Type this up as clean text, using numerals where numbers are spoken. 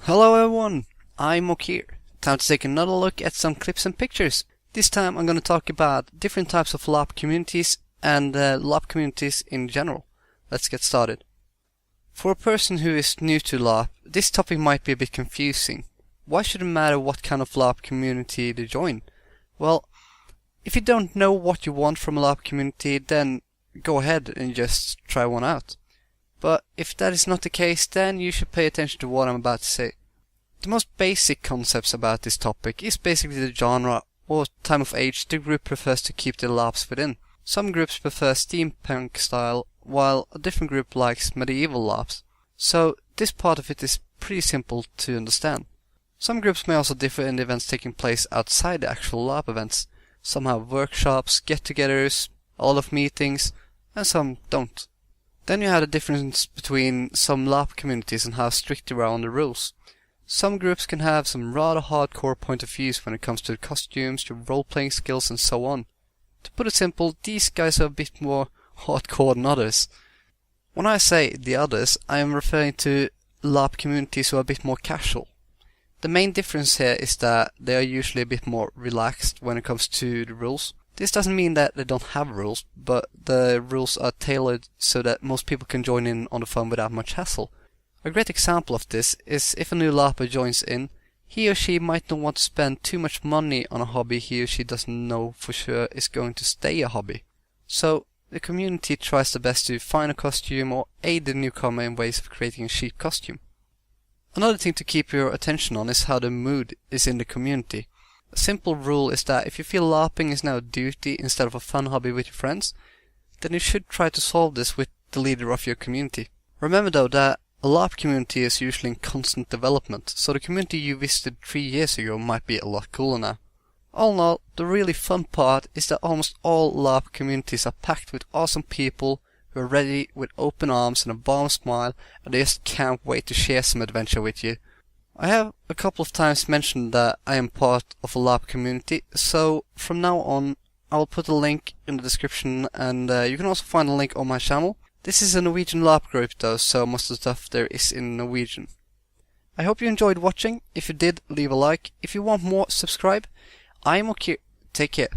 Hello everyone, I'm Ocir. Time to take another look at some clips and pictures. This time I'm going to talk about different types of LARP communities and LARP communities in general. Let's get started. For a person who is new to LARP, this topic might be a bit confusing. Why should it matter what kind of LARP community they join? Well, if you don't know what you want from a LARP community, then go ahead and just try one out. But if that is not the case, then you should pay attention to what I'm about to say. The most basic concepts about this topic is basically the genre or time of age the group prefers to keep their LARPs within. Some groups prefer steampunk style, while a different group likes medieval LARPs. So this part of it is pretty simple to understand. Some groups may also differ in the events taking place outside the actual LARP events. Some have workshops, get-togethers, a lot of meetings, and some don't. Then you have the difference between some LARP communities and how strict they are on the rules. Some groups can have some rather hardcore point of views when it comes to costumes, your role-playing skills and so on. To put it simple, these guys are a bit more hardcore than others. When I say the others, I am referring to LARP communities who are a bit more casual. The main difference here is that they are usually a bit more relaxed when it comes to the rules. This doesn't mean that they don't have rules, but the rules are tailored so that most people can join in on the fun without much hassle. A great example of this is if a new LARPer joins in, he or she might not want to spend too much money on a hobby he or she doesn't know for sure is going to stay a hobby. So the community tries their best to find a costume or aid the newcomer in ways of creating a chic costume. Another thing to keep your attention on is how the mood is in the community. A simple rule is that if you feel LARPing is now a duty instead of a fun hobby with your friends, then you should try to solve this with the leader of your community. Remember though that a LARP community is usually in constant development, so the community you visited 3 years ago might be a lot cooler now. All in all, the really fun part is that almost all LARP communities are packed with awesome people who are ready with open arms and a warm smile, and they just can't wait to share some adventure with you. I have a couple of times mentioned that I am part of a LARP community, so from now on I will put a link in the description, and you can also find a link on my channel. This is a Norwegian LARP group though, so most of the stuff there is in Norwegian. I hope you enjoyed watching. If you did, leave a like. If you want more, subscribe. I'm Ocir. Take care.